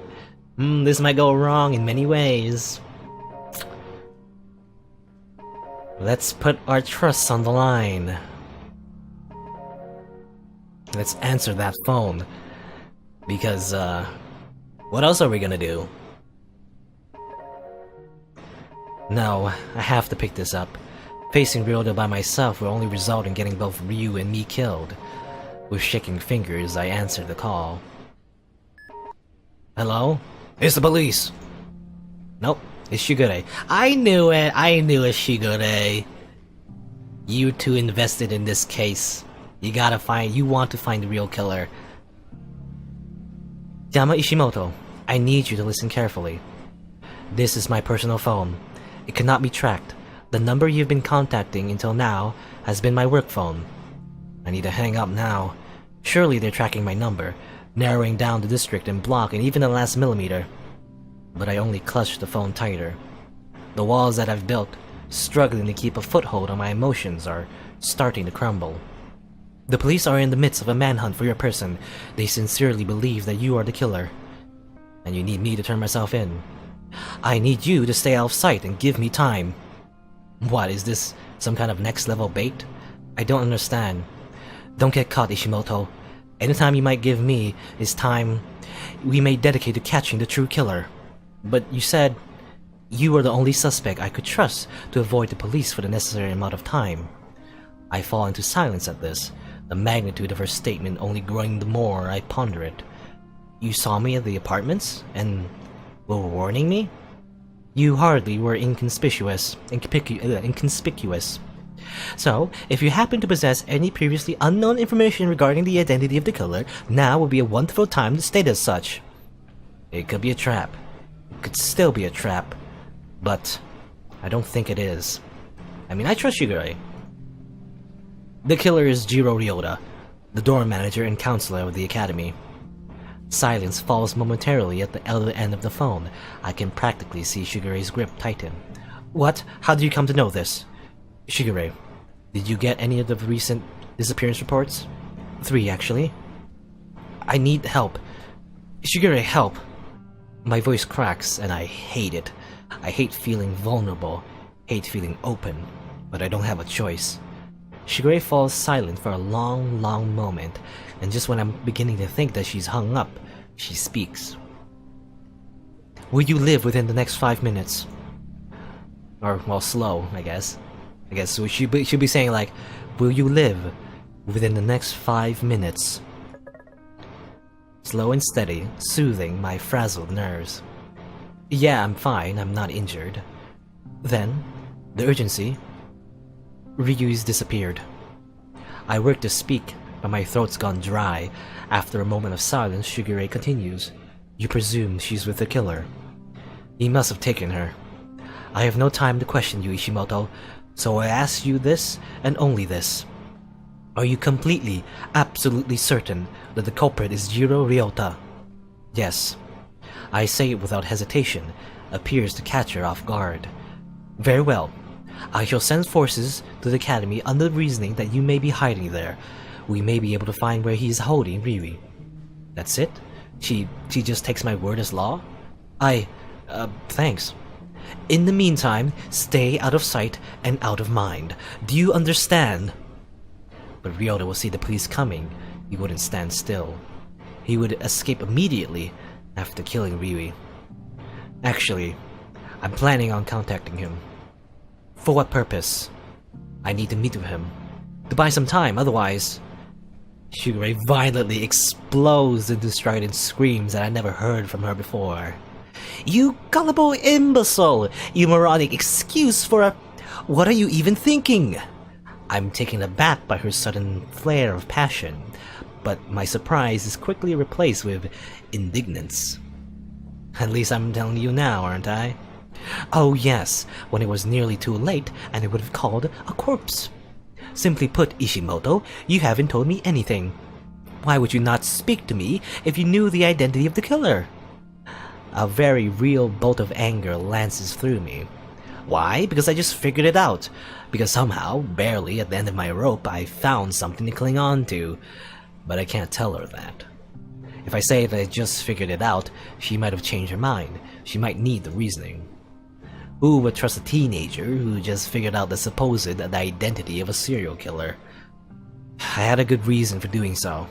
go wrong in many ways. Let's put our trust on the line. Let's answer that phone. Because, what else are we gonna do? No, I have to pick this up. Facing Ryota by myself will only result in getting both Ryu and me killed. With shaking fingers, I answered the call. Hello? It's the police! Nope, it's Shigure. I knew it Shigure! You two invested in this case. You want to find the real killer. Yama Ishimoto, I need you to listen carefully. This is my personal phone. It cannot be tracked. The number you've been contacting until now has been my work phone. I need to hang up now. Surely they're tracking my number, narrowing down the district and block and even the last millimeter. But I only clutched the phone tighter. The walls that I've built, struggling to keep a foothold on my emotions, are starting to crumble. The police are in the midst of a manhunt for your person. They sincerely believe that you are the killer. And you need me to turn myself in. I need you to stay out of sight and give me time. What, is this some kind of next level bait? I don't understand. Don't get caught, Ishimoto. Any time you might give me is time we may dedicate to catching the true killer. But you said you were the only suspect I could trust to avoid the police for the necessary amount of time. I fall into silence at this, the magnitude of her statement only growing the more I ponder it. You saw me at the apartments, and were warning me? You hardly were inconspicuous. So, if you happen to possess any previously unknown information regarding the identity of the killer, now would be a wonderful time to state as such. It could be a trap. It could still be a trap. But I don't think it is. I mean, I trust Shigure. The killer is Jiro Ryota, the dorm manager and counselor of the academy. Silence falls momentarily at the other end of the phone. I can practically see Shigure's grip tighten. What? How did you come to know this? Shigure, did you get any of the recent disappearance reports? 3, actually. I need help. Shigure, help. My voice cracks and I hate it. I hate feeling vulnerable, hate feeling open, but I don't have a choice. Shigure falls silent for a long, long moment, and just when I'm beginning to think that she's hung up, she speaks. Will you live within the next 5 minutes? Or, well, slow, I guess. So she should be saying like, will you live within the next 5 minutes? Slow and steady, soothing my frazzled nerves. Yeah, I'm fine, I'm not injured. Then, the urgency. Ryu's disappeared. I work to speak, but my throat's gone dry. After a moment of silence, Shigure continues. You presume she's with the killer. He must have taken her. I have no time to question you, Ishimoto, so I ask you this and only this. Are you completely, absolutely certain that the culprit is Jiro Ryota? Yes. I say it without hesitation, appears to catch her off guard. Very well. I shall send forces to the academy under the reasoning that you may be hiding there. We may be able to find where he is holding Riri. That's it? She just takes my word as law? Thanks. In the meantime, stay out of sight and out of mind. Do you understand? But Ryota will see the police coming. He wouldn't stand still. He would escape immediately after killing Riri. Actually, I'm planning on contacting him. For what purpose? I need to meet with him. To buy some time, otherwise... Shigure violently explodes into strident screams that I never heard from her before. You gullible imbecile! You moronic excuse for a... What are you even thinking? I'm taken aback by her sudden flare of passion, but my surprise is quickly replaced with indignance. At least I'm telling you now, aren't I? Oh yes, when it was nearly too late and I would have called a corpse. Simply put, Ishimoto, you haven't told me anything. Why would you not speak to me if you knew the identity of the killer? A very real bolt of anger lances through me. Why? Because I just figured it out. Because somehow, barely at the end of my rope, I found something to cling on to. But I can't tell her that. If I say that I just figured it out, she might have changed her mind. She might need the reasoning. Who would trust a teenager who just figured out the supposed identity of a serial killer? I had a good reason for doing so.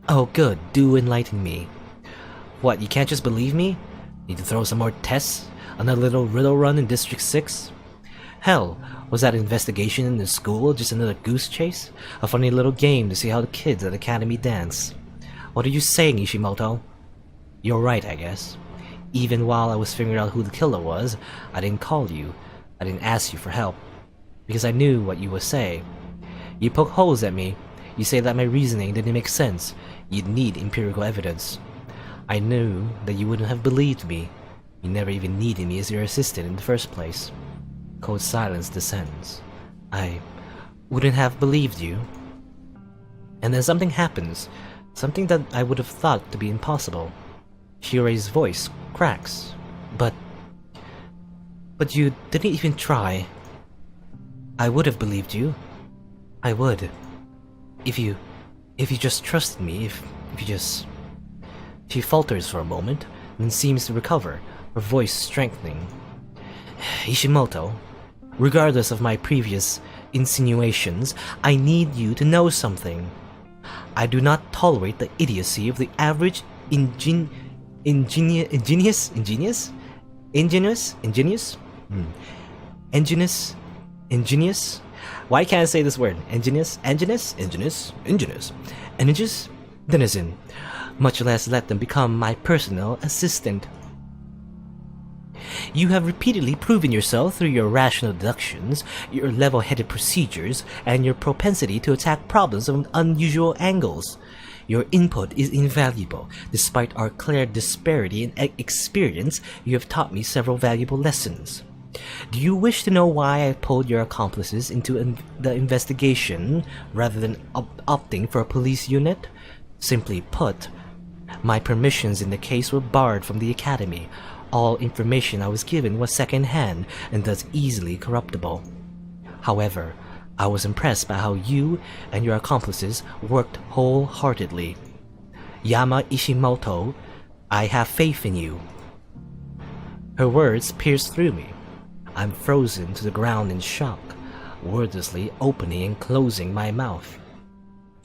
Oh good, do enlighten me. What, you can't just believe me? Need to throw some more tests? Another little riddle run in District 6? Hell, was that investigation in the school just another goose chase? A funny little game to see how the kids at the academy dance. What are you saying, Ishimoto? You're right, I guess. Even while I was figuring out who the killer was, I didn't call you. I didn't ask you for help. Because I knew what you would say. You poke holes at me. You say that my reasoning didn't make sense. You'd need empirical evidence. I knew that you wouldn't have believed me. You never even needed me as your assistant in the first place. Cold silence descends. I wouldn't have believed you. And then something happens. Something that I would have thought to be impossible. Shirei's voice cracks. But you didn't even try. I would have believed you. I would. If you just trusted me, if you just... She falters for a moment, then seems to recover, her voice strengthening. Ishimoto, regardless of my previous insinuations, I need you to know something. I do not tolerate the idiocy of the average ingenious? Why can't I say this word? Ingenious denizen, much less let them become my personal assistant. You have repeatedly proven yourself through your rational deductions, your level-headed procedures, and your propensity to attack problems from unusual angles. Your input is invaluable. Despite our clear disparity in experience, you have taught me several valuable lessons. Do you wish to know why I pulled your accomplices into the investigation rather than opting for a police unit? Simply put, my permissions in the case were barred from the academy. All information I was given was second-hand and thus easily corruptible. However, I was impressed by how you and your accomplices worked wholeheartedly. Yama Ishimoto, I have faith in you. Her words pierced through me. I'm frozen to the ground in shock, wordlessly opening and closing my mouth.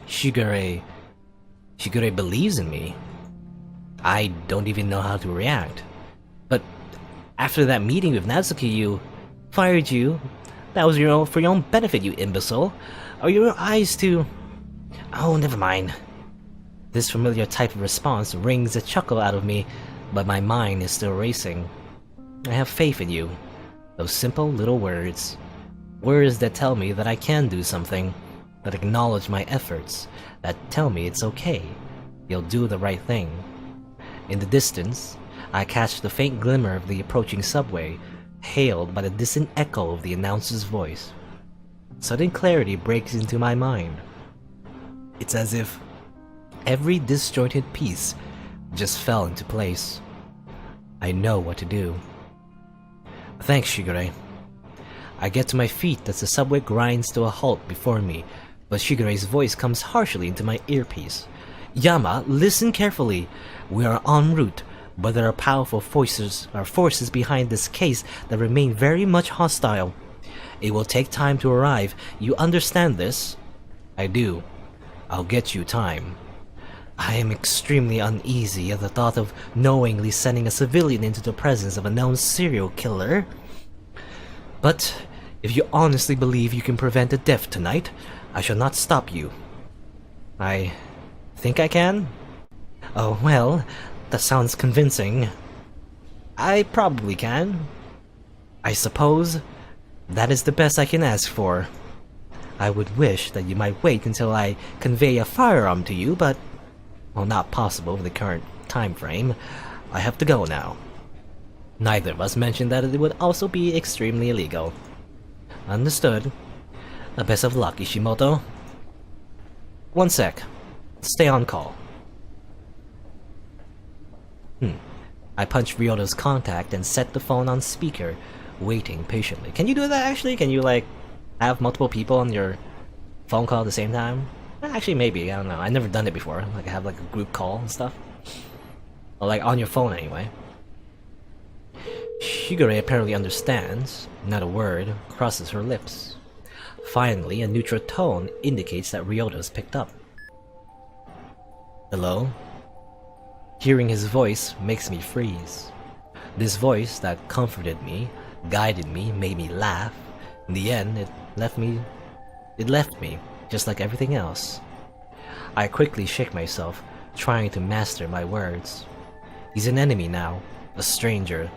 Shigure believes in me. I don't even know how to react. But after that meeting with Natsuki, you fired you. That was for your own benefit, you imbecile. Are your eyes too... Oh, never mind. This familiar type of response wrings a chuckle out of me, but my mind is still racing. I have faith in you. Those simple little words. Words that tell me that I can do something, that acknowledge my efforts, that tell me it's okay. You'll do the right thing. In the distance, I catch the faint glimmer of the approaching subway, hailed by the distant echo of the announcer's voice. Sudden clarity breaks into my mind. It's as if every disjointed piece just fell into place. I know what to do. Thanks, Shigure. I get to my feet as the subway grinds to a halt before me, but Shigure's voice comes harshly into my earpiece. Yama, listen carefully. We are en route, but there are powerful forces behind this case that remain very much hostile. It will take time to arrive. You understand this? I do. I'll get you time. I am extremely uneasy at the thought of knowingly sending a civilian into the presence of a known serial killer. But if you honestly believe you can prevent a death tonight, I shall not stop you. I think I can? Oh, well, that sounds convincing. I probably can. I suppose that is the best I can ask for. I would wish that you might wait until I convey a firearm to you, but, well, not possible with the current time frame. I have to go now. Neither of us mentioned that it would also be extremely illegal. Understood. Best of luck, Ishimoto. One sec. Stay on call. I punched Ryota's contact and set the phone on speaker, waiting patiently. Can you do that actually? Can you like have multiple people on your phone call at the same time? Actually, maybe. I don't know. I've never done it before. Like I have like a group call and stuff. Or like on your phone anyway. Shigure apparently understands. Not a word crosses her lips. Finally, a neutral tone indicates that Ryota's picked up. Hello? Hearing his voice makes me freeze. This voice that comforted me, guided me, made me laugh. In the end, it left me, just like everything else. I quickly shake myself, trying to master my words. He's an enemy now, a stranger.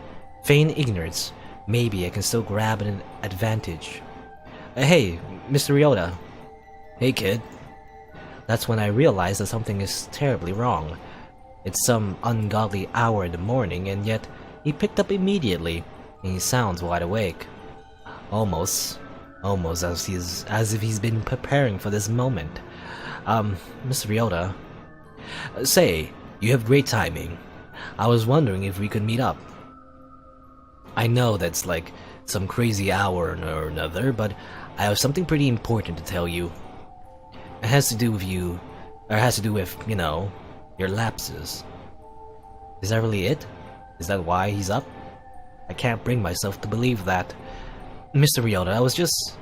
Feign ignorance, maybe I can still grab an advantage. Hey, Mr. Ryota. Hey, kid. That's when I realize that something is terribly wrong. It's some ungodly hour in the morning, and yet he picked up immediately, and he sounds wide awake. Almost as if he's been preparing for this moment. Mr. Ryota. Say, you have great timing. I was wondering if we could meet up. I know that's like some crazy hour or another, but I have something pretty important to tell you. It has to do with you, or it has to do with, you know, your lapses. Is that really it? Is that why he's up? I can't bring myself to believe that. Mr. Ryota, I was just...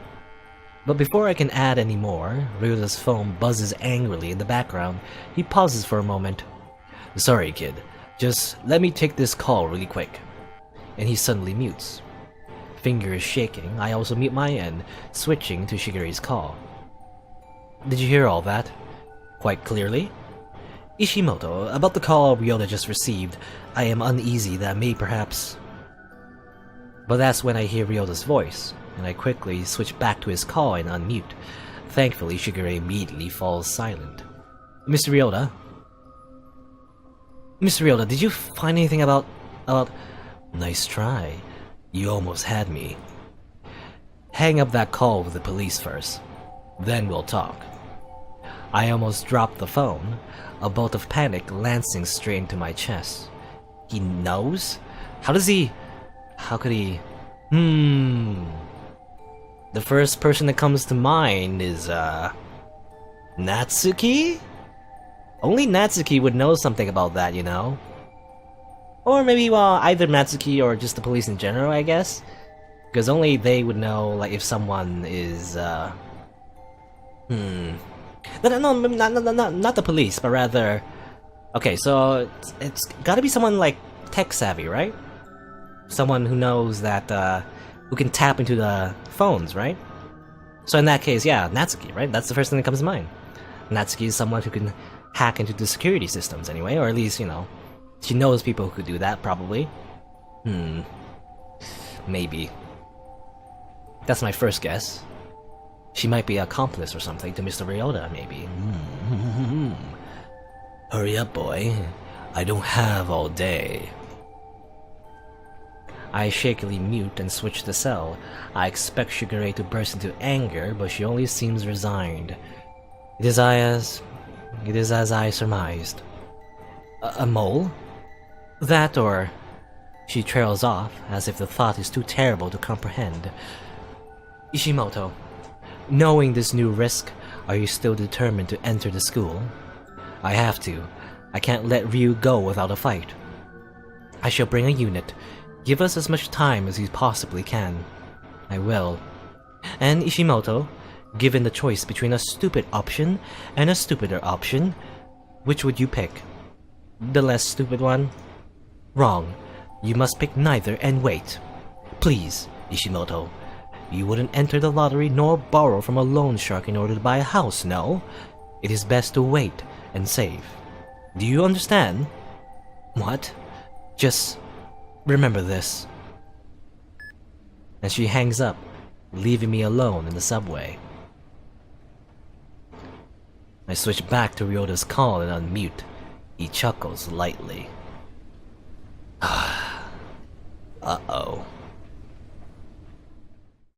But before I can add any more, Ryota's phone buzzes angrily in the background. He pauses for a moment. Sorry, kid. Just let me take this call really quick. And he suddenly mutes. Fingers shaking, I also mute my end, switching to Shigure's call. Did you hear all that? Quite clearly? Ishimoto, about the call Ryota just received, I am uneasy that may perhaps... But that's when I hear Ryota's voice, and I quickly switch back to his call and unmute. Thankfully, Shigure immediately falls silent. Mr. Ryota? Mr. Ryota, did you find anything about... Nice try. You almost had me. Hang up that call with the police first. Then we'll talk. I almost dropped the phone, a bolt of panic lancing straight into my chest. He knows? How could he... The first person that comes to mind is, Natsuki? Only Natsuki would know something about that, you know? Or maybe, well, either Natsuki or just the police in general, I guess? Because only they would know, like, if someone is, No, not the police, but rather... Okay, so it's gotta be someone, like, tech-savvy, right? Someone who knows that, who can tap into the phones, right? So in that case, yeah, Natsuki, right? That's the first thing that comes to mind. Natsuki is someone who can hack into the security systems anyway, or at least, you know, she knows people who could do that, probably. Maybe. That's my first guess. She might be an accomplice or something to Mr. Ryota, maybe. Hurry up, boy. I don't have all day. I shakily mute and switch to cell. I expect Shigure to burst into anger, but she only seems resigned. It is as I surmised. A mole? That or... She trails off, as if the thought is too terrible to comprehend. Ishimoto, knowing this new risk, are you still determined to enter the school? I have to. I can't let Ryu go without a fight. I shall bring a unit. Give us as much time as you possibly can. I will. And Ishimoto, given the choice between a stupid option and a stupider option, which would you pick? The less stupid one? Wrong. You must pick neither and wait. Please, Ishimoto. You wouldn't enter the lottery nor borrow from a loan shark in order to buy a house, no? It is best to wait and save. Do you understand? What? Just remember this. And she hangs up, leaving me alone in the subway. I switch back to Ryota's call and unmute. He chuckles lightly. Uh-oh.